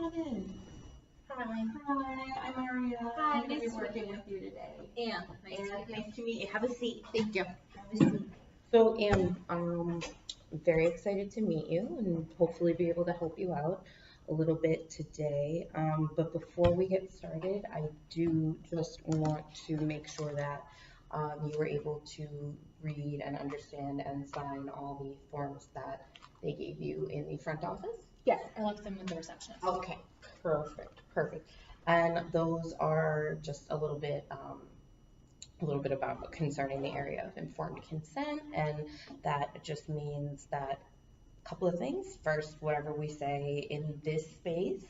on in. Hi. Hi, I'm Ariel. Hi, I'm going to be nice to working meet you. with you today. Anne, nice to meet you. Nice to meet you. Have a seat. Thank you. Have a seat. So, Anne, I'm very excited to meet you and hopefully be able to help you out a little bit today. But before we get started, I do just want to make sure that you were able to read and understand and sign all the forms that they gave you in the front office. Yes, I left them with the receptionist. Okay, perfect. And those are just a little bit about concerning the area of informed consent, and that just means that a couple of things. First, whatever we say in this space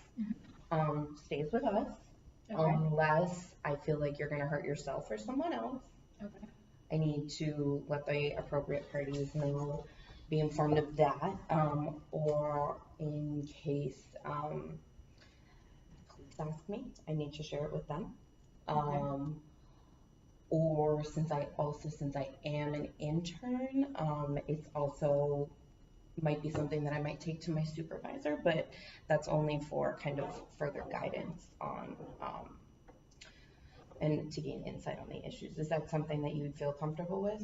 stays with us, Okay. unless I feel like you're going to hurt yourself or someone else. Okay. I need to let the appropriate parties know, be informed of that, or in case police ask me, I need to share it with them. Or since I am an intern, it's also might be something that I might take to my supervisor, but that's only for kind of further guidance on and to gain insight on the issues. Is that something that you would feel comfortable with?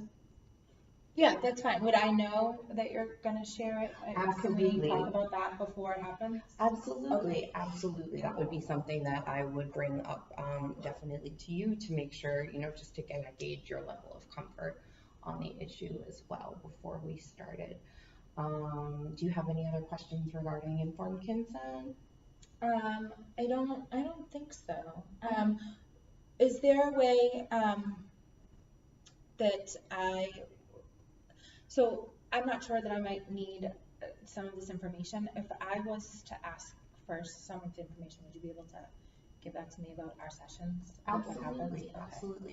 Yeah, that's fine. Would I know that you're going to share it? Absolutely. Can we talk about that before it happens? Absolutely. That would be something that I would bring up definitely to you to make sure, just to kind of gauge your level of comfort on the issue as well before we started. Do you have any other questions regarding informed consent? I don't think so. Is there a way that so I'm not sure that I might need some of this information. If I was to ask for some of the information, would you be able to give that to me about our sessions? Absolutely.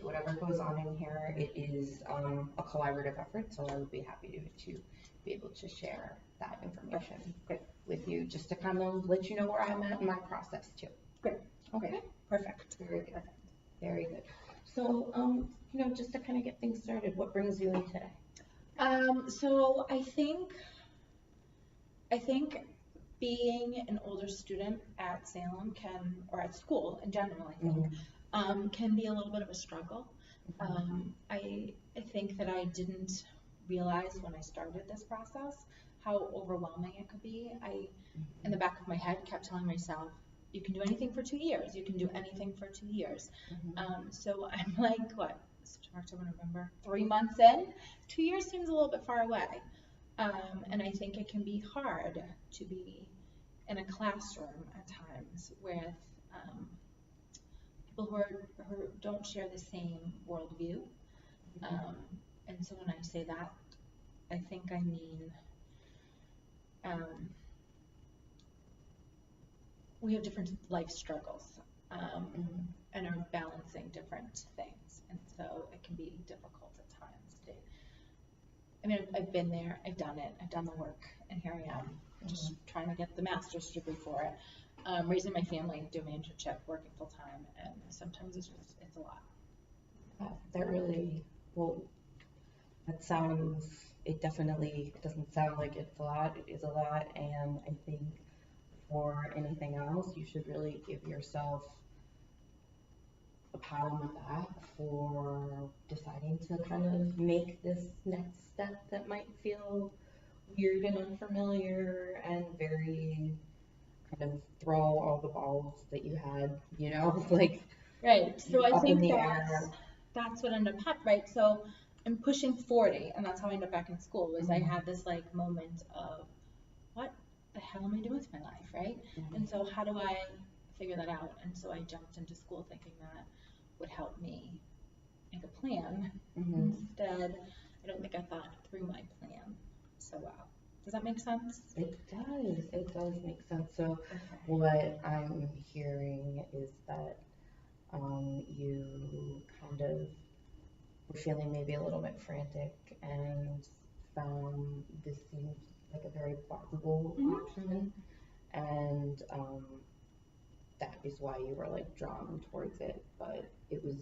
Whatever goes on in here, it is a collaborative effort, so I would be happy to be able to share that information with you, just to kind of let you know where I'm at in my process too. Great. Okay. Perfect. Very good. So, just to kind of get things started, what brings you in today? So I think being an older student at Salem or at school in general, I think, can be a little bit of a struggle. I think that I didn't realize when I started this process how overwhelming it could be. In the back of my head, kept telling myself, you can do anything for 2 years. You can do anything for 2 years. So I'm like, what? September, October, November, 3 months in. 2 years seems a little bit far away. And I think it can be hard to be in a classroom at times with people who don't share the same worldview. And so when I say that, I think I mean we have different life struggles and are balancing different things. And so it can be difficult at times. I've been there, I've done it, I've done the work, and here I am, just trying to get the master's degree for it, raising my family, doing my internship, working full time, and sometimes it's a lot. It doesn't sound like it's a lot, it is a lot, and I think for anything else, you should really give yourself a pat on the back for deciding to kind of make this next step that might feel weird and unfamiliar and very kind of throw all the balls that you had, right. So I think air. That's what ended up happening, right? So I'm pushing 40, and that's how I ended up back in school. Was I had this moment of, what the hell am I doing with my life, right? And so how do I figure that out? And so I jumped into school thinking that would help me make a plan. Instead, I don't think I thought through my plan so well. Does that make sense? It does make sense. So what I'm hearing is that you kind of were feeling maybe a little bit frantic and found this seems like a very plausible option, and that is why you were drawn towards it, but it was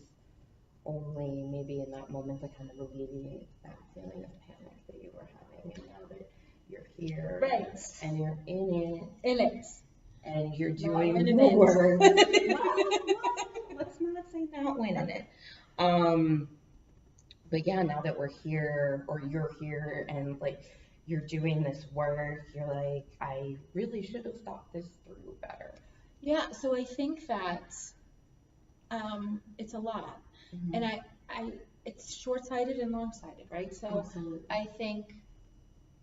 only maybe in that moment to kind of alleviate that feeling of panic that you were having, and now that you're here, right, and you're in it, and you're Not doing winning the it. work. Let's not say not winning it. But yeah, now that we're here, or you're here, and like you're doing this work, you're like, I really should have thought this through better. Yeah, so I think that it's a lot, and it's short-sighted and long-sighted, right? So Absolutely. I think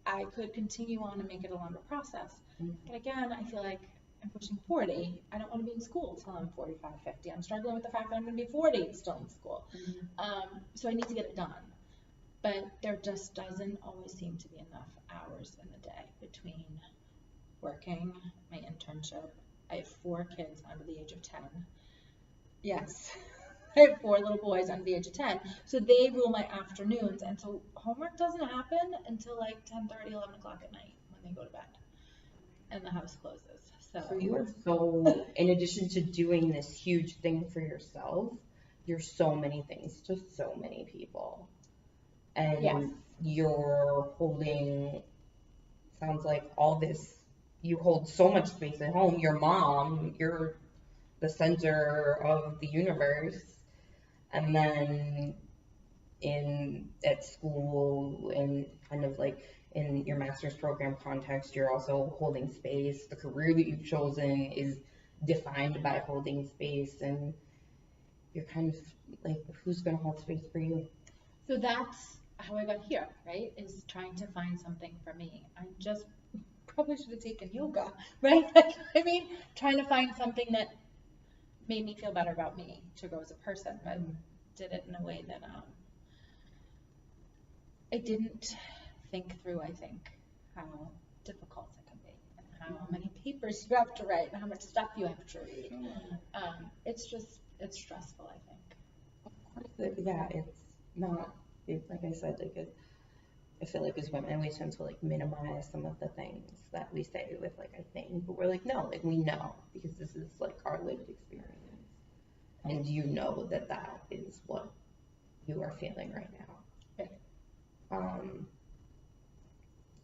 I could continue on and make it a longer process. But again, I feel like I'm pushing 40. I don't want to be in school till I'm 45, 50. I'm struggling with the fact that I'm going to be 40 and still in school. So I need to get it done. But there just doesn't always seem to be enough hours in the day between working, my internship. I have 4 kids under the age of 10. Yes. I have 4 little boys under the age of 10, so they rule my afternoons, and so homework doesn't happen until like 10:30, 11 o'clock at night when they go to bed, and the house closes. So you are so, in addition to doing this huge thing for yourself, you're so many things to so many people, and Yes. you're holding, sounds like all this, you hold so much space at home. Your mom, you're the center of the universe. And then at school and kind of like in your master's program context, you're also holding space. The career that you've chosen is defined by holding space, and you're kind of like, who's going to hold space for you? So that's how I got here, right? Is trying to find something for me. I just probably should have taken yoga, right? Like, I mean, trying to find something that made me feel better about me to grow as a person, but did it in a way that I didn't think through, I think, how difficult it can be and how many papers you have to write and how much stuff you have to read. It's stressful, I think. Yeah, it's not, like I said, like I feel like as women, we tend to like minimize some of the things that we say with like, I think, but we're like, no, like we know, because this is like our lived experience. And you know that that is what you are feeling right now. Okay.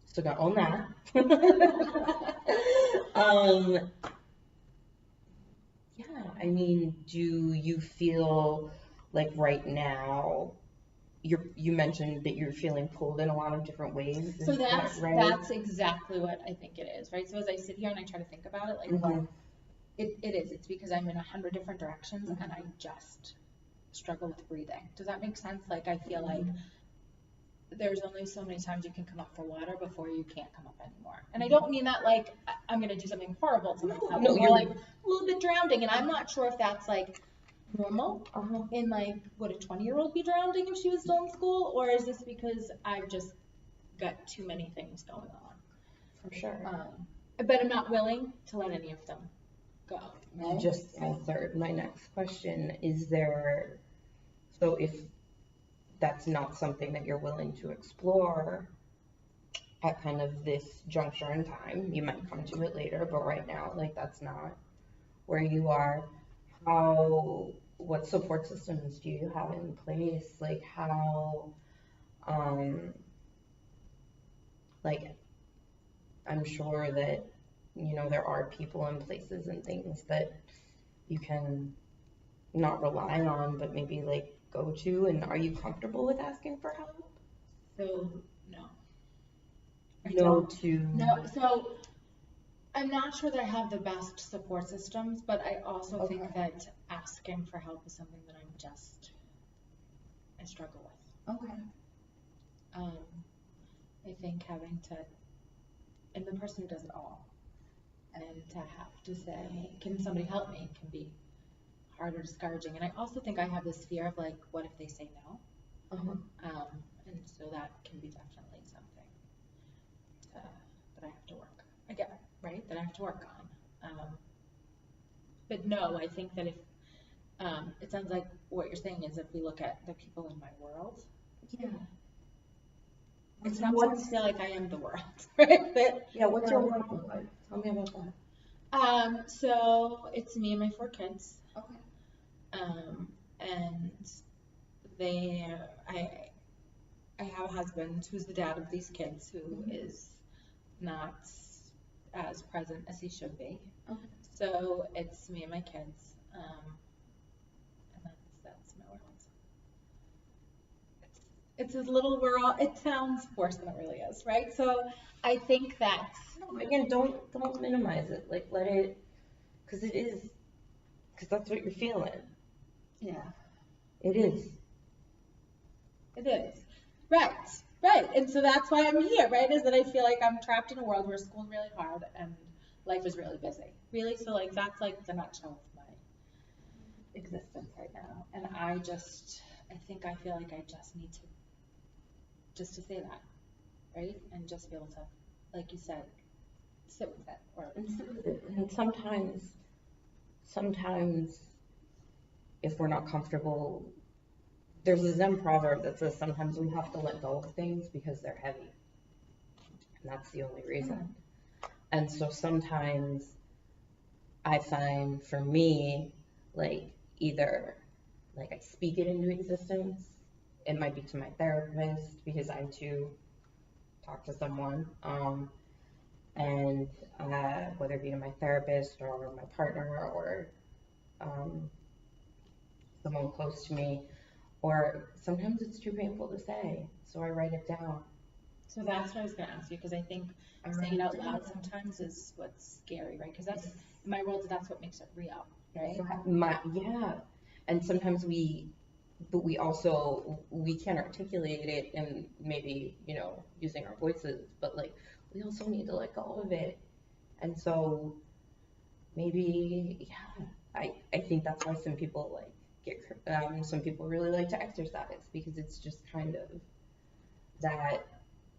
So don't own that. Yeah, I mean, do you feel like right now, you mentioned that you're feeling pulled in a lot of different ways. So Is that's that right? that's exactly what I think it is, right? So as I sit here and I try to think about it, like what it is, it's because I'm in 100 different directions and I just struggle with breathing. Does that make sense? Like I feel like there's only so many times you can come up for water before you can't come up anymore. And I don't mean that like I'm gonna do something horrible to myself. No, Or you're like a little bit drowning, and I'm not sure if that's like normal in like, would a 20-year-old be drowning if she was still in school, or is this because I've just got too many things going on? For sure. But I'm not willing to let any of them go. You Right? just answered my next question. Is there, so if that's not something that you're willing to explore at kind of this juncture in time, you might come to it later, but right now, like that's not where you are. What support systems do you have in place? Like how, like I'm sure that, you know, there are people and places and things that you can not rely on, but maybe like go to, and are you comfortable with asking for help? So no. No, So I'm not sure that I have the best support systems, but I also think that asking for help is something that I struggle with. Okay. I think having to, I'm the person who does it all, and to have to say, can somebody help me, can be hard or discouraging. And I also think I have this fear of like, what if they say no? And so that can be definitely something that I have to work, again, right, that I have to work on. But no, I think that if, it sounds like what you're saying is if we look at the people in my world, Yeah. it's not to feel like I am the world, right? But, Yeah, what's your work look like? Tell me about that. so it's me and my 4 kids. Okay. And I have a husband who's the dad of these kids who is not as present as he should be. Okay. So it's me and my kids, and that's my world. It's a little world. It sounds worse than it really is, right? So I think that's No, again, don't minimize it. Like, let it, because it is, because that's what you're feeling. yeah, It is. it is right, right. And so that's why I'm here, right? Is that I feel like I'm trapped in a world where school's really hard and life is really busy, really. So like that's like the nutshell of my existence right now. And I think I feel like I just need to say that, right? And just be able to, like you said, sit with it. And sometimes, if we're not comfortable, there's a Zen proverb that says sometimes we have to let go of things because they're heavy. And that's the only reason. And so sometimes I find for me, like either like I speak it into existence. It might be to my therapist because I too talk to someone. And whether it be to my therapist or my partner or someone close to me, or sometimes it's too painful to say, so I write it down. So that's what I was going to ask you, because I think saying it out loud sometimes is what's scary, right? Because that's, in my world, that's what makes it real, right? Yeah, and sometimes we can't articulate it and maybe, using our voices, but like, we also need to let go of it. And so maybe, yeah, I think that's why some people some people really like to exercise, because it's just kind of that,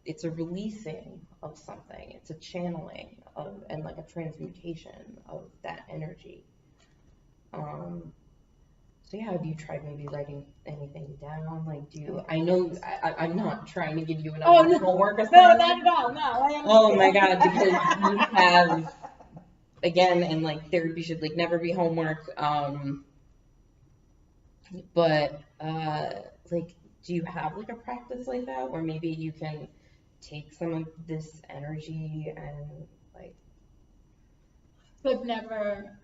it's a releasing of something, it's a channeling of, and like a transmutation of that energy. So yeah, have you tried maybe writing anything down? Like, I know I'm not trying to give you another homework assignment. No, not at all, no. Oh my God, because you have, again, and like therapy should like never be homework. But like, do you have like a practice like that where maybe you can take some of this energy and like? So I've never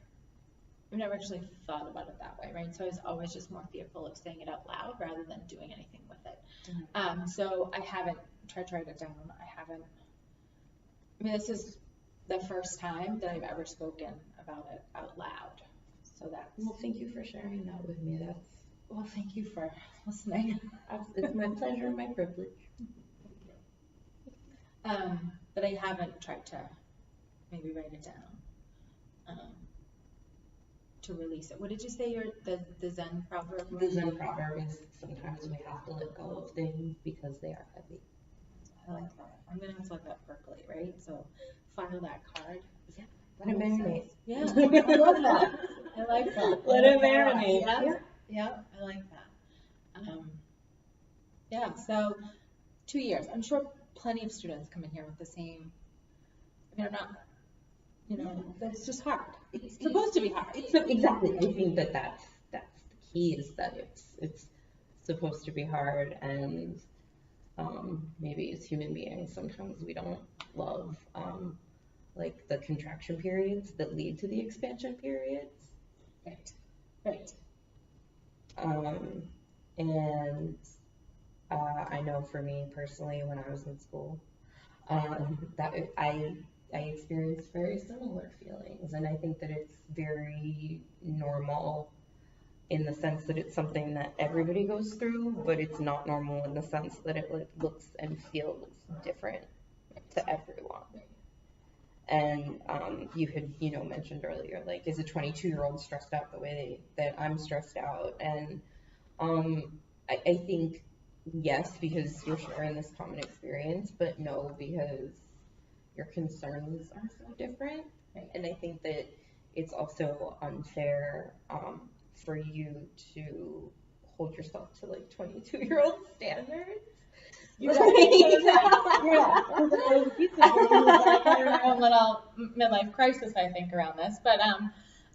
actually thought about it that way, right? So I was always just more fearful of saying it out loud rather than doing anything with it. Mm-hmm. So I haven't tried to write it down. I mean, this is the first time that I've ever spoken about it out loud. So that's. Well, thank you for sharing that with me. Well, thank you for listening. It's my pleasure and my privilege. But I haven't tried to maybe write it down. To release it. What did you say the Zen proverb was? The Zen proverb is sometimes we have to let go of things because they are heavy. I like that. I'm going to have to let that percolate, right? So file that card. Yeah. Let it marinate. Yeah. I love that. I like that. Let it marinate. Yeah. I like that. Yeah. So 2 years. I'm sure plenty of students come in here with the same. I mean, I'm not. That's just hard. It's supposed to be hard. Exactly. I think that's the key, is that it's supposed to be hard, and maybe as human beings sometimes we don't love like the contraction periods that lead to the expansion periods. Right. And I know for me personally, when I was in school, that I experienced very similar feelings, and I think that it's very normal in the sense that it's something that everybody goes through, but it's not normal in the sense that it looks and feels different to everyone. And you had, mentioned earlier, like, is a 22-year-old stressed out the way that I'm stressed out? And I think yes, because you're sharing this common experience, but no, because your concerns are so different. Right. And I think that it's also unfair for you to hold yourself to like 22-year-old standards. Yeah. Our own little midlife crisis, I think, around this. But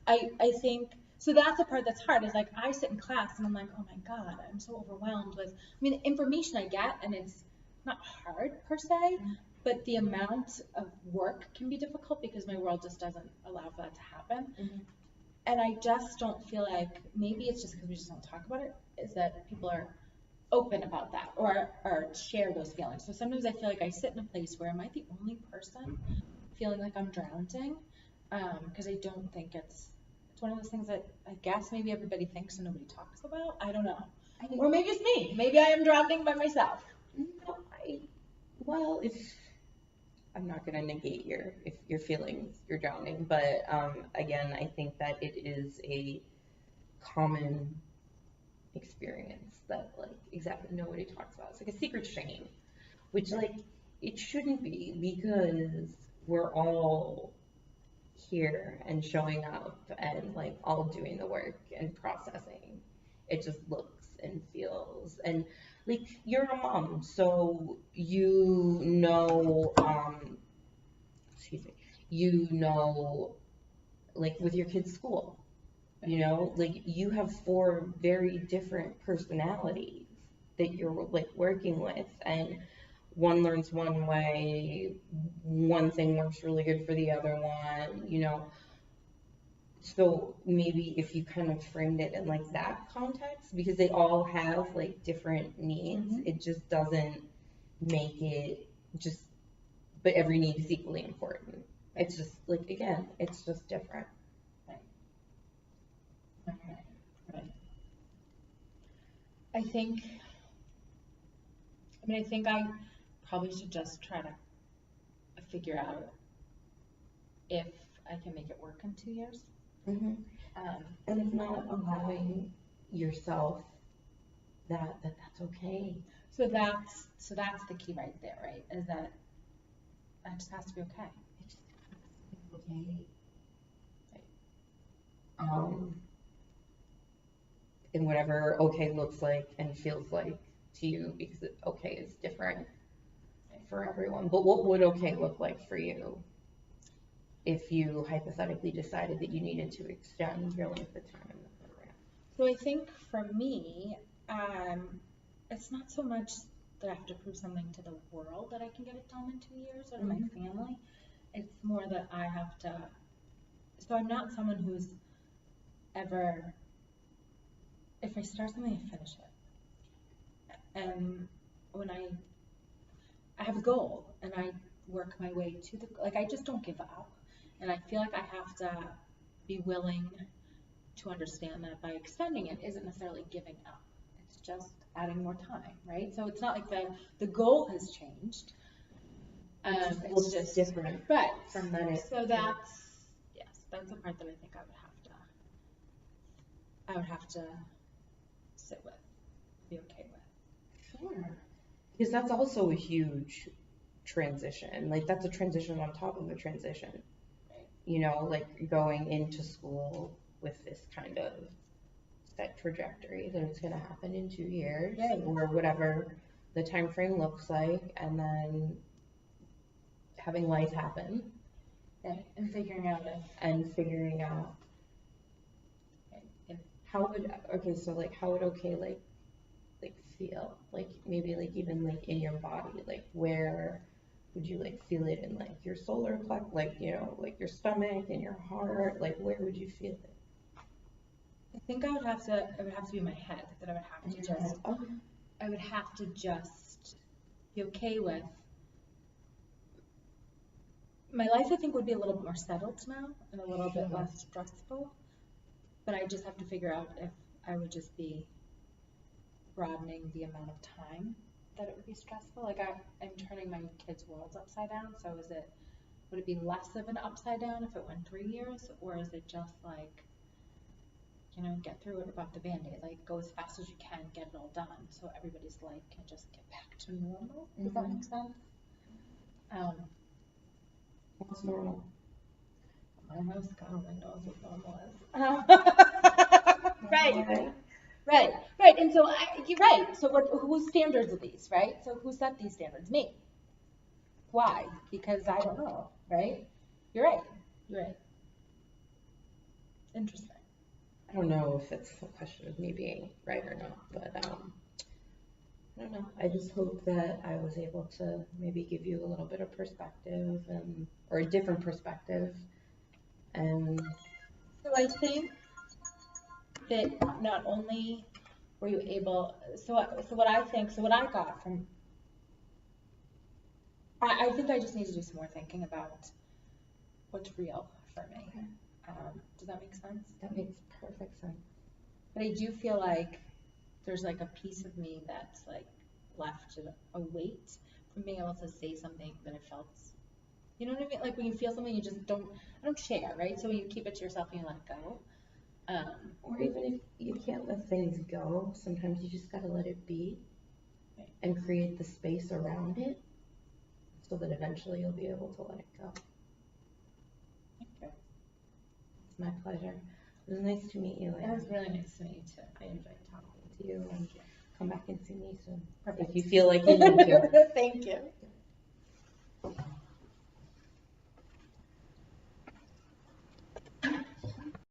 I think, so that's the part that's hard, is like I sit in class and I'm like, oh my God, I'm so overwhelmed with, the information I get, and it's not hard per se, but the amount of work can be difficult because my world just doesn't allow for that to happen. Mhm. And I just don't feel like, maybe it's just because we just don't talk about it, is that people are open about that or share those feelings. So sometimes I feel like I sit in a place where am I the only person feeling like I'm drowning? Because I don't think it's one of those things that I guess maybe everybody thinks and nobody talks about. I don't know. Or maybe it's me. Maybe I am drowning by myself. No, well, if I'm not going to negate your feelings, you're drowning, but again, I think that it is a common experience that like exactly nobody talks about. It's like a secret shame, which like it shouldn't be because we're all here and showing up and like all doing the work and processing. It just looks and feels and like you're a mom, so you know, excuse me, you know, like with your kids' school, you know, like you have four very different personalities that you're like working with, and one learns one way, one thing works really good for the other one, you know. So maybe if you kind of framed it in like that context, because they all have like different needs, it just doesn't make it just, but every need is equally important. It's just like, again, it's just different. Okay. Right. I think I probably should just try to figure out if I can make it work in 2 years. And it's not allowing yourself that's okay. So that's the key right there, right? Is that it just has to be okay. It just has to be okay. And whatever okay looks like and feels like to you, because okay is different for everyone. But what would okay look like for you if you hypothetically decided that you needed to extend your length of time in the program? So I think for me, it's not so much that I have to prove something to the world that I can get it done in 2 years or to my family. It's more that I have to. So I'm not someone who's ever, if I start something, I finish it. And when I have a goal and I work my way to the, like I just don't give up. And I feel like I have to be willing to understand that by extending it isn't necessarily giving up. It's just adding more time, right? So it's not like the goal has changed. It's just different. Right. From that. So that's the part that I think I would have to sit with, be okay with. Sure. Because that's also a huge transition. Like that's a transition on top of a transition. Right. You know, like going into school with this kind of set trajectory that it's going to happen in 2 years, right, or whatever the time frame looks like, and then having life happen, right, and figuring out how would how would okay like feel, like maybe like even like in your body, like where would you like feel it in like your solar plexus, like you know, like your stomach and your heart, like where would you feel it? I think it would have to be my head, that I would have to just, I would have to just be okay with. My life, I think, would be a little bit more settled now and a little bit less stressful. But I just have to figure out if I would just be broadening the amount of time that it would be stressful. Like I'm turning my kids' worlds upside down. So would it be less of an upside down if it went 3 years, or is it just like, you know, get through it about the Band-Aid, like go as fast as you can, get it all done, so everybody's life can just get back to normal. Does that make sense? What's normal? I know Scott only knows what normal is. Right. And so you're right. So whose standards are these, right? So who set these standards? Me. Why? Because I don't know, right? You're right. Interesting. I don't know if it's a question of me being right or not, but I don't know. I just hope that I was able to maybe give you a little bit of perspective or a different perspective. And So I think that not only were you able, so what I got from, I think I just need to do some more thinking about what's real for me. Does that make sense? that makes perfect sense. But I do feel like there's like a piece of me that's like left a weight from being able to say something that I felt. You know what I mean? Like when you feel something, you just I don't share, right? So you keep it to yourself and you let it go. Or even if you can't let things go, sometimes you just gotta let it be and create the space around it so that eventually you'll be able to let it go. Okay. It's my pleasure. It was nice to meet you. It was really nice to meet you too. I enjoyed talking to you and come back and see me soon. Perfect. If you feel like you need to. Thank you.